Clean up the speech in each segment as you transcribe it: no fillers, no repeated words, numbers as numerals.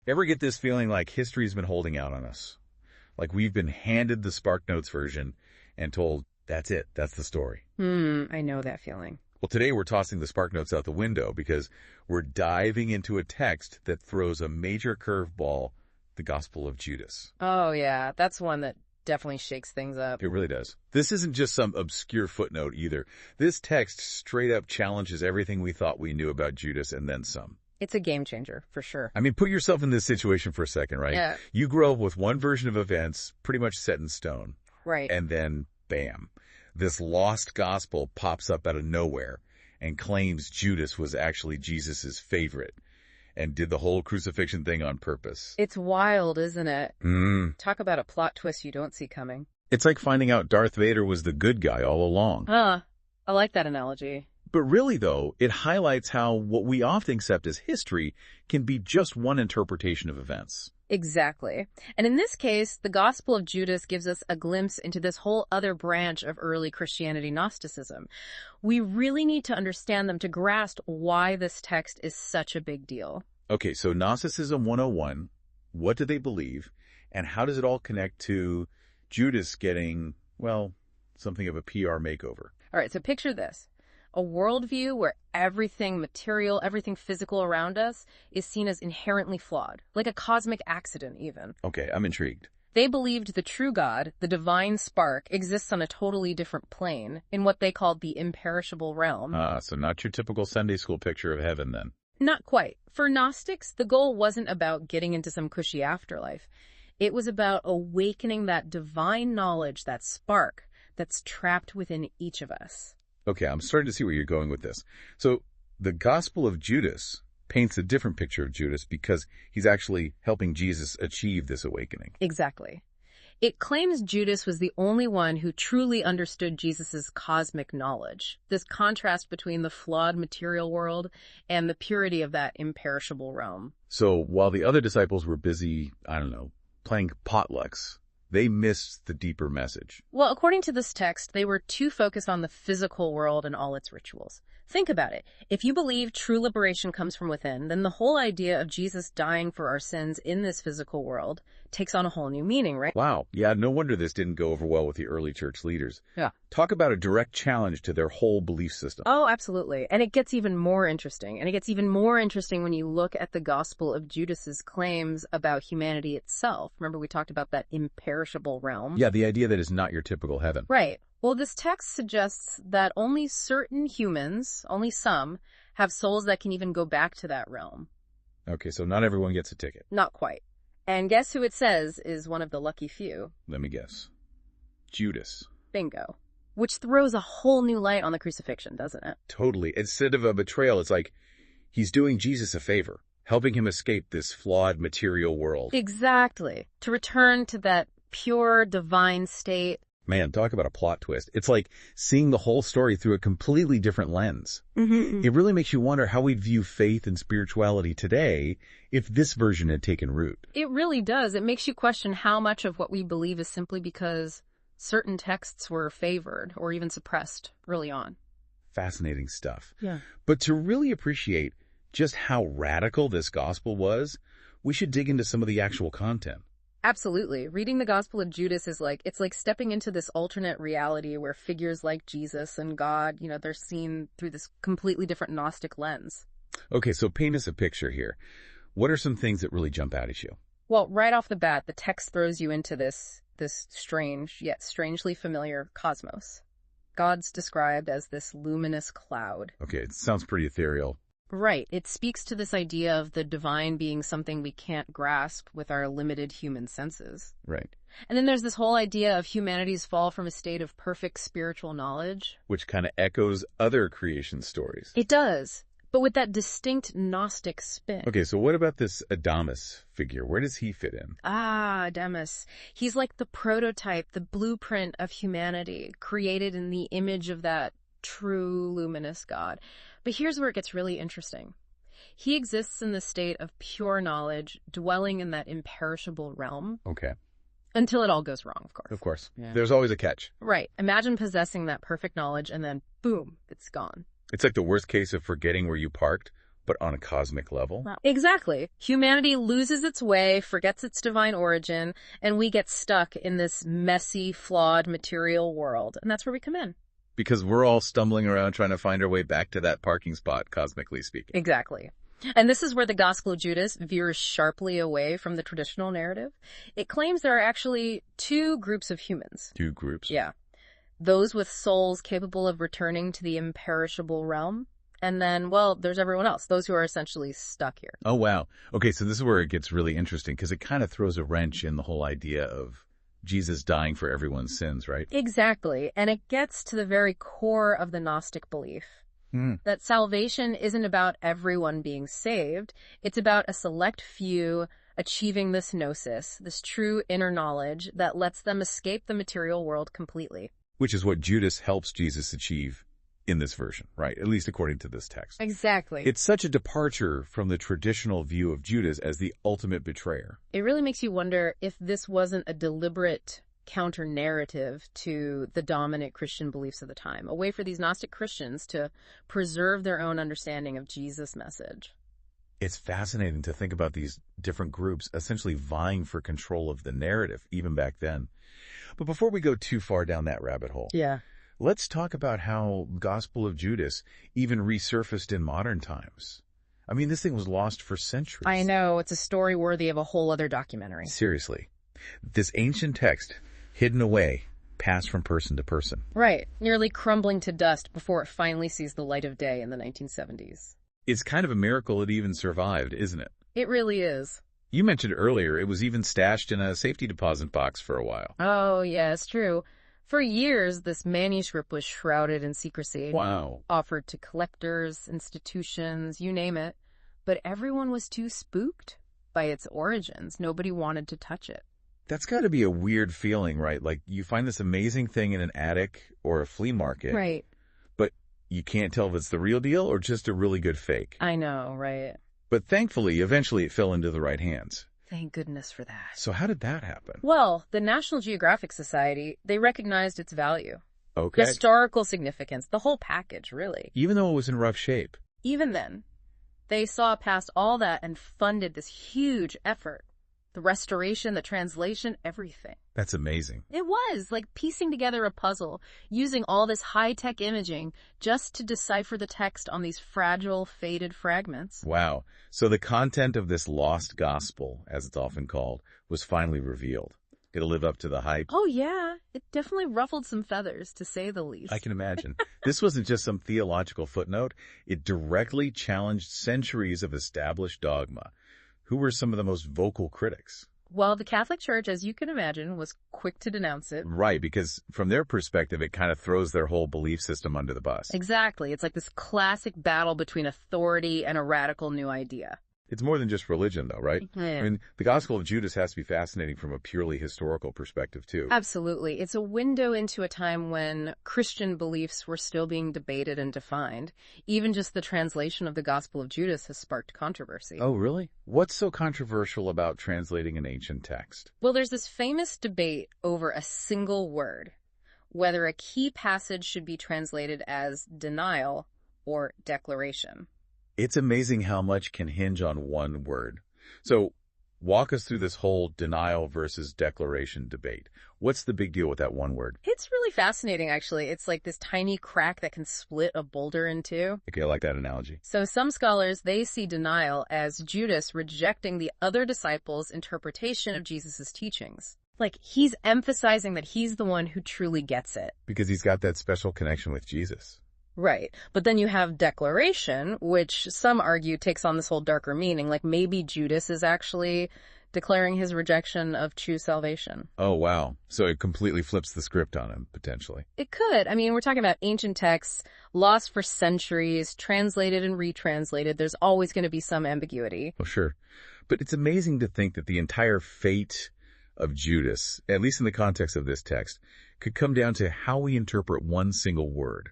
Ever get this feeling like history's been holding out on us? Like we've been handed the SparkNotes version and told, that's it, that's the story. I know that feeling. Well, today we're tossing the SparkNotes out the window because we're diving into a text that throws a major curveball, the Gospel of Judas. Oh, yeah. That's one that definitely shakes things up. It really does. This isn't just some obscure footnote either. This text straight up challenges everything we thought we knew about Judas and then some. It's a game changer, for sure. I mean, put yourself in this situation for a second, right? Yeah. You grow up with one version of events pretty much set in stone. Right. And then, bam, this lost gospel pops up out of nowhere and claims Judas was actually Jesus's favorite and did the whole crucifixion thing on purpose. It's wild, isn't it? Talk about a plot twist you don't see coming. It's like finding out Darth Vader was the good guy all along. I like that analogy. But really, though, it highlights how what we often accept as history can be just one interpretation of events. Exactly. And in this case, the Gospel of Judas gives us a glimpse into this whole other branch of early Christianity, Gnosticism. We really need to understand them to grasp why this text is such a big deal. Okay, so Gnosticism 101, what do they believe, and how does it all connect to Judas getting, well, something of a PR makeover? All right, so picture this. A worldview where everything material, everything physical around us is seen as inherently flawed, like a cosmic accident even. Okay, I'm intrigued. They believed the true God, the divine spark, exists on a totally different plane, in what they called the imperishable realm. So not your typical Sunday school picture of heaven then. Not quite. For Gnostics, the goal wasn't about getting into some cushy afterlife. It was about awakening that divine knowledge, that spark, that's trapped within each of us. Okay, I'm starting to see where you're going with this. So the Gospel of Judas paints a different picture of Judas because he's actually helping Jesus achieve this awakening. Exactly. It claims Judas was the only one who truly understood Jesus's cosmic knowledge, this contrast between the flawed material world and the purity of that imperishable realm. So while the other disciples were busy, playing potlucks, they missed the deeper message. Well, according to this text, they were too focused on the physical world and all its rituals. Think about it. If you believe true liberation comes from within, then the whole idea of Jesus dying for our sins in this physical world takes on a whole new meaning, right? Wow. Yeah, no wonder this didn't go over well with the early church leaders. Yeah. Talk about a direct challenge to their whole belief system. Oh, absolutely. And it gets even more interesting. And it gets even more interesting when you look at the Gospel of Judas's claims about humanity itself. Remember, we talked about that imperishable realm? Yeah, the idea that it's not your typical heaven. Right. Well, this text suggests that only certain humans, only some, have souls that can even go back to that realm. Okay, so not everyone gets a ticket. Not quite. And guess who it says is one of the lucky few? Let me guess. Judas. Bingo. Which throws a whole new light on the crucifixion, doesn't it? Totally. Instead of a betrayal, it's like he's doing Jesus a favor, helping him escape this flawed material world. Exactly. To return to that pure divine state. Man, talk about a plot twist. It's like seeing the whole story through a completely different lens. It really makes you wonder how we'd view faith and spirituality today if this version had taken root. It really does. It makes you question how much of what we believe is simply because certain texts were favored or even suppressed early on. Fascinating stuff. Yeah. But to really appreciate just how radical this gospel was, we should dig into some of the actual content. Absolutely. Reading the Gospel of Judas is it's like stepping into this alternate reality where figures like Jesus and God, they're seen through this completely different Gnostic lens. Okay, so paint us a picture here. What are some things that really jump out at you? Well, right off the bat, the text throws you into this strange, yet strangely familiar cosmos. God's described as this luminous cloud. Okay, it sounds pretty ethereal. Right. It speaks to this idea of the divine being something we can't grasp with our limited human senses. Right. And then there's this whole idea of humanity's fall from a state of perfect spiritual knowledge. Which kind of echoes other creation stories. It does, but with that distinct Gnostic spin. Okay, so what about this Adamus figure? Where does he fit in? Adamus. He's like the prototype, the blueprint of humanity, created in the image of that true luminous God. But here's where it gets really interesting. He exists in the state of pure knowledge, dwelling in that imperishable realm. Okay. Until it all goes wrong, of course. Of course. Yeah. There's always a catch. Right. Imagine possessing that perfect knowledge and then, boom, it's gone. It's like the worst case of forgetting where you parked But on a cosmic level? Wow. Exactly. Humanity loses its way, forgets its divine origin, and we get stuck in this messy, flawed material world. And that's where we come in. Because we're all stumbling around trying to find our way back to that parking spot, cosmically speaking. Exactly. And this is where the Gospel of Judas veers sharply away from the traditional narrative. It claims there are actually two groups of humans. Two groups? Yeah. Those with souls capable of returning to the imperishable realm. And then, well, there's everyone else, those who are essentially stuck here. Oh, wow. Okay, so this is where it gets really interesting, because it kind of throws a wrench in the whole idea of Jesus dying for everyone's sins, right? Exactly. And it gets to the very core of the Gnostic belief. That salvation isn't about everyone being saved. It's about a select few achieving this gnosis, this true inner knowledge that lets them escape the material world completely. Which is what Judas helps Jesus achieve in this version, right? At least according to this text. Exactly. It's such a departure from the traditional view of Judas as the ultimate betrayer. It really makes you wonder if this wasn't a deliberate counter-narrative to the dominant Christian beliefs of the time, a way for these Gnostic Christians to preserve their own understanding of Jesus' message. It's fascinating to think about these different groups essentially vying for control of the narrative, even back then. But before we go too far down that rabbit hole, let's talk about how Gospel of Judas even resurfaced in modern times. I mean, this thing was lost for centuries. I know. It's a story worthy of a whole other documentary. Seriously. This ancient text, hidden away, passed from person to person. Right. Nearly crumbling to dust before it finally sees the light of day in the 1970s. It's kind of a miracle it even survived, isn't it? It really is. You mentioned earlier it was even stashed in a safety deposit box for a while. Oh, yeah, it's true. For years, this manuscript was shrouded in secrecy. Wow. Offered to collectors, institutions, you name it. But everyone was too spooked by its origins. Nobody wanted to touch it. That's got to be a weird feeling, right? Like you find this amazing thing in an attic or a flea market. Right. But you can't tell if it's the real deal or just a really good fake. I know, right? But thankfully, eventually it fell into the right hands. Thank goodness for that. So how did that happen? Well, the National Geographic Society, they recognized its value. Okay. Historical significance, the whole package, really. Even though it was in rough shape. Even then, they saw past all that and funded this huge effort. The restoration, the translation, everything. That's amazing. It was like piecing together a puzzle, using all this high-tech imaging just to decipher the text on these fragile, faded fragments. Wow. So the content of this lost gospel, as it's often called, was finally revealed. Gonna live up to the hype. Oh, yeah. It definitely ruffled some feathers, to say the least. I can imagine. This wasn't just some theological footnote. It directly challenged centuries of established dogma. Who were some of the most vocal critics? Well, the Catholic Church, as you can imagine, was quick to denounce it. Right, because from their perspective, it kind of throws their whole belief system under the bus. Exactly. It's like this classic battle between authority and a radical new idea. It's more than just religion, though, right? Yeah. I mean, the Gospel of Judas has to be fascinating from a purely historical perspective, too. Absolutely. It's a window into a time when Christian beliefs were still being debated and defined. Even just the translation of the Gospel of Judas has sparked controversy. Oh, really? What's so controversial about translating an ancient text? Well, there's this famous debate over a single word, whether a key passage should be translated as denial or declaration. It's amazing how much can hinge on one word. So walk us through this whole denial versus declaration debate. What's the big deal with that one word? It's really fascinating, actually. It's like this tiny crack that can split a boulder in two. Okay, I like that analogy. So some scholars, they see denial as Judas rejecting the other disciples' interpretation of Jesus' teachings. Like, he's emphasizing that he's the one who truly gets it. Because he's got that special connection with Jesus. Right. But then you have declaration, which some argue takes on this whole darker meaning, like maybe Judas is actually declaring his rejection of true salvation. Oh, wow. So it completely flips the script on him, potentially. It could. I mean, we're talking about ancient texts, lost for centuries, translated and retranslated. There's always going to be some ambiguity. Oh, sure. But it's amazing to think that the entire fate of Judas, at least in the context of this text, could come down to how we interpret one single word.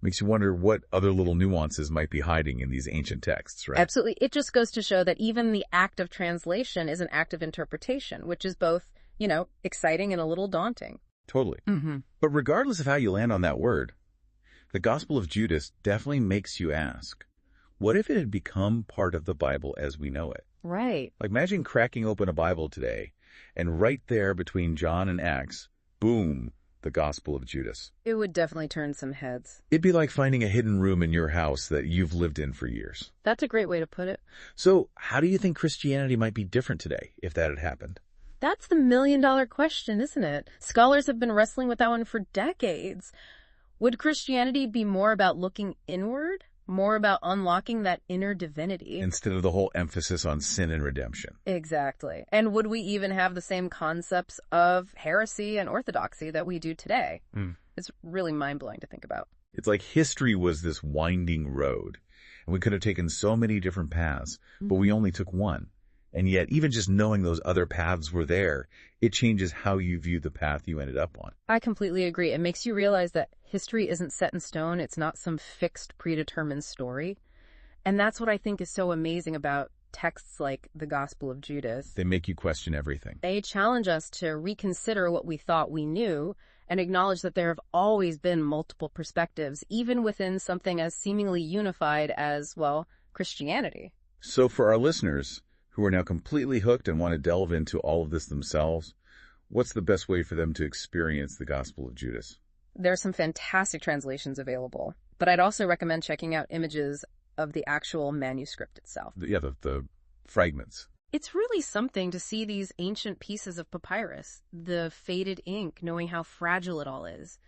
Makes you wonder what other little nuances might be hiding in these ancient texts, right? Absolutely. It just goes to show that even the act of translation is an act of interpretation, which is both, exciting and a little daunting. Totally. Mm-hmm. But regardless of how you land on that word, the Gospel of Judas definitely makes you ask, What if it had become part of the Bible as we know it? Right. Like imagine cracking open a Bible today, and right there between John and Acts, boom, the Gospel of Judas. It would definitely turn some heads. It'd be like finding a hidden room in your house that you've lived in for years. That's a great way to put it. So how do you think Christianity might be different today if that had happened? That's the million-dollar question, isn't it? Scholars have been wrestling with that one for decades. Would Christianity be more about looking inward? More about unlocking that inner divinity? Instead of the whole emphasis on sin and redemption. Exactly. And would we even have the same concepts of heresy and orthodoxy that we do today? It's really mind-blowing to think about. It's like history was this winding road, and we could have taken so many different paths, but we only took one. And yet, even just knowing those other paths were there, it changes how you view the path you ended up on. I completely agree. It makes you realize that history isn't set in stone. It's not some fixed, predetermined story. And that's what I think is so amazing about texts like the Gospel of Judas. They make you question everything. They challenge us to reconsider what we thought we knew and acknowledge that there have always been multiple perspectives, even within something as seemingly unified as, well, Christianity. So for our listeners who are now completely hooked and want to delve into all of this themselves, what's the best way for them to experience the Gospel of Judas? There are some fantastic translations available, but I'd also recommend checking out images of the actual manuscript itself. The fragments. It's really something to see these ancient pieces of papyrus, the faded ink, knowing how fragile it all is.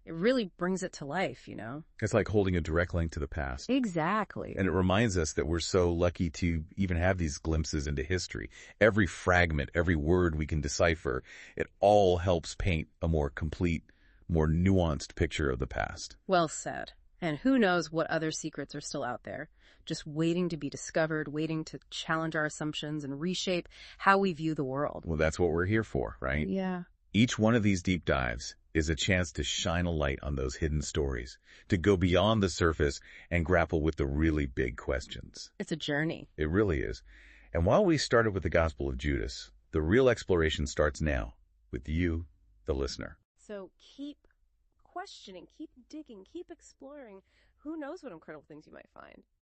It really brings it to life, you know? It's like holding a direct link to the past. Exactly. And it reminds us that we're so lucky to even have these glimpses into history. Every fragment, every word we can decipher, it all helps paint a more complete, more nuanced picture of the past. Well said. And who knows what other secrets are still out there, just waiting to be discovered, waiting to challenge our assumptions and reshape how we view the world. Well, that's what we're here for, right? Yeah. Each one of these deep dives is a chance to shine a light on those hidden stories, to go beyond the surface and grapple with the really big questions. It's a journey. It really is. And while we started with the Gospel of Judas, the real exploration starts now with you, the listener. So keep questioning, keep digging, keep exploring. Who knows what incredible things you might find.